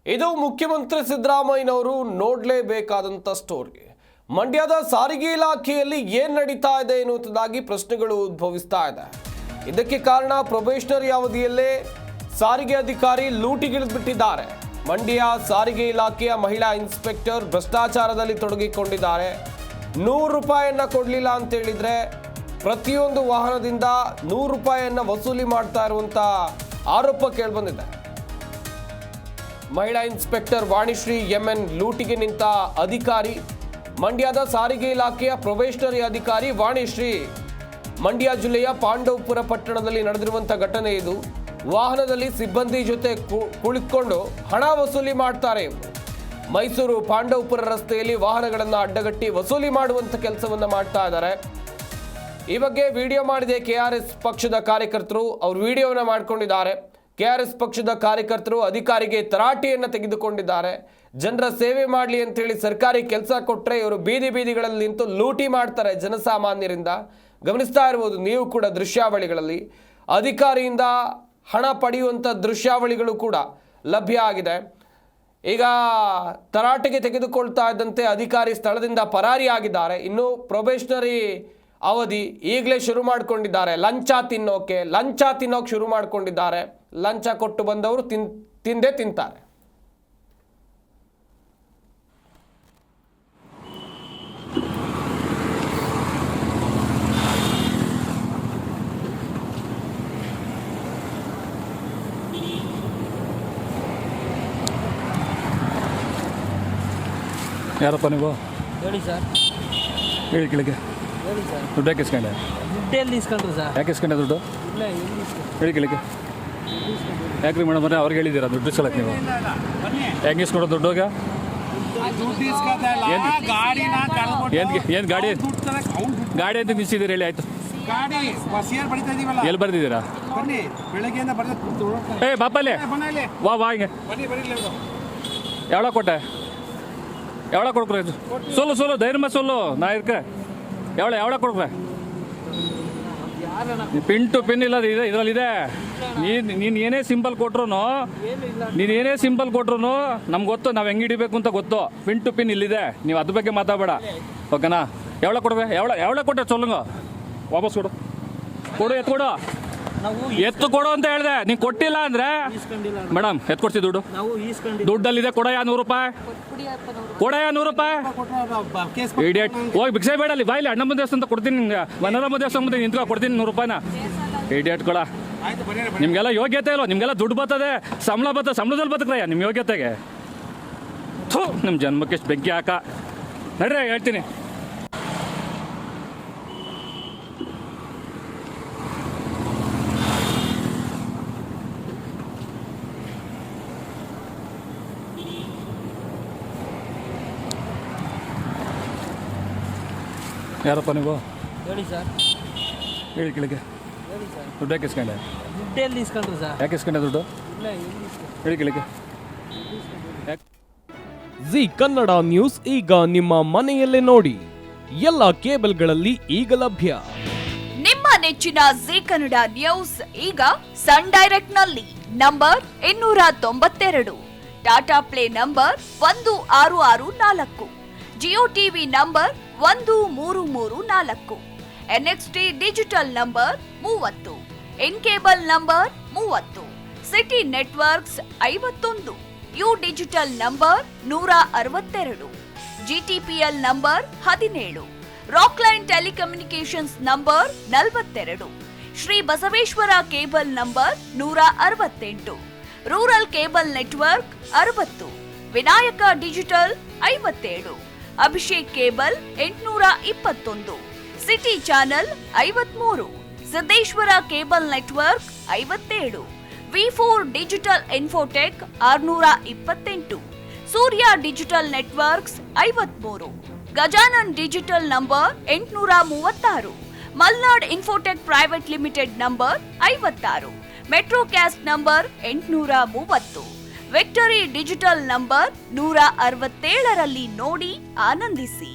ಇದು ಮುಖ್ಯಮಂತ್ರಿ ಸಿದ್ದರಾಮಯ್ಯನವರು ನೋಡಲೇಬೇಕಾದಂಥ ಸ್ಟೋರಿ. ಮಂಡ್ಯದ ಸಾರಿಗೆ ಇಲಾಖೆಯಲ್ಲಿ ಏನು ನಡೀತಾ ಇದೆ ಎನ್ನುವುದಾಗಿ ಪ್ರಶ್ನೆಗಳು ಉದ್ಭವಿಸ್ತಾ ಇದೆ. ಇದಕ್ಕೆ ಕಾರಣ ಪ್ರೊಬೇಷನರಿ ಅವಧಿಯಲ್ಲೇ ಸಾರಿಗೆ ಅಧಿಕಾರಿ ಲೂಟಿಗಿಳಿದ್ಬಿಟ್ಟಿದ್ದಾರೆ. ಮಂಡ್ಯ ಸಾರಿಗೆ ಇಲಾಖೆಯ ಮಹಿಳಾ ಇನ್ಸ್ಪೆಕ್ಟರ್ ಭ್ರಷ್ಟಾಚಾರದಲ್ಲಿ ತೊಡಗಿಕೊಂಡಿದ್ದಾರೆ. 100 ರೂಪಾಯಿಯನ್ನ ಕೊಡಲಿಲ್ಲ ಅಂತ ಹೇಳಿದ್ರೆ ಪ್ರತಿಯೊಂದು ವಾಹನದಿಂದ 100 ರೂಪಾಯಿಯನ್ನ ವಸೂಲಿ ಮಾಡ್ತಾ ಇರುವಂತ ಆರೋಪ ಕೇಳಿಬಂದಿದೆ. ಮಹಿಳಾ ಇನ್ಸ್ಪೆಕ್ಟರ್ ವಾಣಿಶ್ರೀ ಎಂಎನ್ ಲೂಟಿಗೆ ನಿಂತ ಅಧಿಕಾರಿ. ಮಂಡ್ಯದ ಸಾರಿಗೆ ಇಲಾಖೆಯ ಪ್ರೊಬೇಷನರಿ ಅಧಿಕಾರಿ ವಾಣಿಶ್ರೀ. ಮಂಡ್ಯ ಜಿಲ್ಲೆಯ ಪಾಂಡವಪುರ ಪಟ್ಟಣದಲ್ಲಿ ನಡೆದಿರುವಂಥ ಘಟನೆ ಇದು. ವಾಹನದಲ್ಲಿ ಸಿಬ್ಬಂದಿ ಜೊತೆ ಕುಳಿತುಕೊಂಡು ಹಣ ವಸೂಲಿ ಮಾಡ್ತಾರೆ. ಮೈಸೂರು ಪಾಂಡವಪುರ ರಸ್ತೆಯಲ್ಲಿ ವಾಹನಗಳನ್ನು ಅಡ್ಡಗಟ್ಟಿ ವಸೂಲಿ ಮಾಡುವಂಥ ಕೆಲಸವನ್ನು ಮಾಡ್ತಾ ಇದ್ದಾರೆ. ಈ ಬಗ್ಗೆ ವಿಡಿಯೋ ಮಾಡಿದೆ ಕೆಆರ್ಎಸ್ ಪಕ್ಷದ ಕಾರ್ಯಕರ್ತರು. ಅವರು ವಿಡಿಯೋವನ್ನು ಮಾಡಿಕೊಂಡಿದ್ದಾರೆ. ಕೆಆರ್ಎಸ್ ಪಕ್ಷದ ಕಾರ್ಯಕರ್ತರು ಅಧಿಕಾರಿಗೆ ತರಾಟೆಯನ್ನು ತೆಗೆದುಕೊಂಡಿದ್ದಾರೆ. ಜನರ ಸೇವೆ ಮಾಡಲಿ ಅಂತೇಳಿ ಸರ್ಕಾರಿ ಕೆಲಸ ಕೊಟ್ಟರೆ ಇವರು ಬೀದಿಗಳಲ್ಲಿ ನಿಂತು ಲೂಟಿ ಮಾಡ್ತಾರೆ ಜನಸಾಮಾನ್ಯರಿಂದ. ಗಮನಿಸ್ತಾ ಇರ್ಬೋದು ನೀವು ಕೂಡ ದೃಶ್ಯಾವಳಿಗಳಲ್ಲಿ. ಅಧಿಕಾರಿಯಿಂದ ಹಣ ಪಡೆಯುವಂಥ ದೃಶ್ಯಾವಳಿಗಳು ಕೂಡ ಲಭ್ಯ ಆಗಿದೆ. ಈಗ ತರಾಟೆಗೆ ತೆಗೆದುಕೊಳ್ತಾ ಇದ್ದಂತೆ ಅಧಿಕಾರಿ ಸ್ಥಳದಿಂದ ಪರಾರಿಯಾಗಿದ್ದಾರೆ. ಇನ್ನು ಪ್ರೊಬೇಷನರಿ ಅವಧಿ ಈಗಲೇ ಶುರು ಮಾಡಿಕೊಂಡಿದ್ದಾರೆ. ಲಂಚ ತಿನ್ನೋಕೆ ಶುರು ಮಾಡಿಕೊಂಡಿದ್ದಾರೆ. ಲಂಚ ಕೊಟ್ಟು ಬಂದವರು ತಿಂದೇ ತಿಂತಾರೆ. ಯಾರಪ್ಪ ನೀವು? ಹೇಳಿ ಸರ್. ಹೇಳಿ ಕೆಳಗೆ. ಹೇಳಿ ಸರ್. ದುಡ್ಡು ಯಾಕೆ ಇಸ್ಕೊಂಡೆ? ದುಡ್ಡು ಎಲ್ಲಿ ಇಸ್ಕೊಂಡ್ರು ಸರ್? ಯಾಕೆ ಇಸ್ಕೊಂಡೆ ದುಡ್ಡು? ಇಲ್ಲ, ಎಲ್ಲಿ ಇಸ್ಕೊಂಡ್ರು? ಹೇಳಿ ಕೆಳಗೆ. ಯಾಕ್ರಿ ಮೇಡಮ್ ಬನ್ನಿ, ಅವ್ರಿಗೆ ಹೇಳಿದ್ದೀರಾ ದುಡ್ಡು ಇಸ್ಕೊಳಕ್ಕೆ ನೀವು? ಹೆಂಗೆ ಇಸ್ಕೊಡೋ ದುಡ್ಡೋಗ? ಏನು ಗಾಡಿ ಅಂತ ನಿಲ್ಸಿದ್ದೀರಿ? ಹೇಳಿ ಆಯ್ತು. ಎಲ್ಲಿ ಬರ್ದಿದ್ದೀರಾ? ಏ ಬಾಪಲ್ಲಿ ವಾ ಹಿಂಗೆ ಎವಳ ಕೊಟ್ಟೆ? ಎವಳ ಕೊಡ್ಕ್ರೆ? ಸೊಲ್ಲು ಧೈರ್ಯ ಸೊಲ್ಲು ನಾ ಇರ್ಕ. ಎವಳ ಕೊಡ್ಕ್ರೆ? ಪಿನ್ ಟು ಪಿನ್ ಇಲ್ಲ ಇದರಲ್ಲಿದೆ. ನೀನು ಏನೇ ಸಿಂಪಲ್ ಕೊಟ್ರು ನಮ್ಗೆ ಗೊತ್ತು, ನಾವು ಹೆಂಗೆ ಹಿಡಿಬೇಕು ಅಂತ ಗೊತ್ತು. ಪಿನ್ ಟು ಪಿನ್ ಇಲ್ಲಿದೆ, ನೀವು ಅದ್ರ ಬಗ್ಗೆ ಮಾತಾಡಬೇಡ, ಓಕೆನಾ? ಎವಳ ಕೊಡ್ಬೇಕು? ಎವಳ ಕೊಟ್ಟೆ ಸೊಲ್ಲುಂಗ ವಾಪಸ್ ಕೊಡು ಎತ್ತು ಕೊಡು ಅಂತ ಹೇಳಿದೆ. ನೀನು ಕೊಟ್ಟಿಲ್ಲ ಅಂದ್ರೆ ಮೇಡಮ್ ಎತ್ಕೊಡ್ತೀವಿ ದುಡ್ಡು. ದುಡ್ಡಲ್ಲಿದೆ, ಕೊಡಯ್ಯ 100 ರೂಪಾಯಿ. ಕೊಡಯ್ಯ 100 ರೂಪಾಯಿ. ಇಡಿಯಟ್, ಹೋಗಿ ಭಿಕ್ಷೆ ಬೇಡಲ್ಲಿ ಬಾಯಿಲಿ. ಅಣ್ಣಮ್ಮ ದೇವಸ್ಥಾನ ಅಂತ ಕೊಡ್ತೀನಿ ನಿಮ್ಗೆ. ವನರಮ್ಮ ದೇವಸ್ಥಾನ ಮುಂದೆ ನಿಂತ್ಕೊ ಕೊಡ್ತೀನಿ 100 ರೂಪಾಯಿನ. ಇಡಿಯಟ್ ಕೊಡ. ನಿಮ್ಗೆಲ್ಲ ಯೋಗ್ಯತೆ ಇಲ್ವ? ನಿಮ್ಗೆಲ್ಲ ದುಡ್ಡು ಬರ್ತದೆ, ಸಂಬಳ ಬರ್ತದೆ, ಸಂಬಳದಲ್ಲಿ ಬದುಕ್ರಯ್ಯ ನಿಮ್ಮ ಯೋಗ್ಯತೆಗೆ. ಥೂ, ನಿಮ್ಮ ಜನ್ಮಕ್ಕೆ ಎಷ್ಟು ಬೆಂಕಿ ಹಾಕ. ನಡ್ರಿ ಹೇಳ್ತೀನಿ. ಯಾರಪ್ಪ ನೀವು? ಹೇಳಿ ಸರ್. ಹೇಳಿ ಕೆಳಗೆ. ಹೇಳಿ ಸರ್. ದುಡ್ಡು ಯಾಕೆ ಇಸ್ಕೊಂಡೆ? ದುಡ್ಡು ಎಲ್ಲಿ ಇಸ್ಕೊಂಡ್ರು ಸರ್? ಯಾಕೆ ಇಸ್ಕೊಂಡೆ ದುಡ್ಡು? ಇಲ್ಲ, ಎಲ್ಲಿ ಇಸ್ಕೊಂಡ್ರು? ಹೇಳಿ ಕೆಳಗೆ. ಜಿ ಕನ್ನಡ ನ್ಯೂಸ್ ಈಗ ನಿಮ್ಮ ಮನೆಯಲ್ಲೇ ನೋಡಿ. ಎಲ್ಲ ಕೇಬಲ್ಗಳಲ್ಲಿ ಈಗ ಲಭ್ಯ. ನಿಮ್ಮ ನೆಚ್ಚಿನ ಜಿ ಕನ್ನಡ ನ್ಯೂಸ್ ಈಗ ಸನ್ ಡೈರೆಕ್ಟ್ ನಲ್ಲಿ number 292, Tata play number 1664, Jio TV number 1334, NXT digital number 30, in cable number 30, city networks 51, U digital number 162, GTPL number 17, Rockline telecommunications number 42, Shri Basaveshwara cable number 168, rural cable network 60, Vinayaka digital 57, Abhishek cable 821, city channel 53, Siddeshwara cable network 57, ವಿ4 digital infotech 628, Surya digital networks 53, Gajanan digital number 836, Malnad infotech private limited number 56, Metrocast number 830, victory digital number 167ರಲ್ಲಿ ನೋಡಿ ಆನಂದಿಸಿ.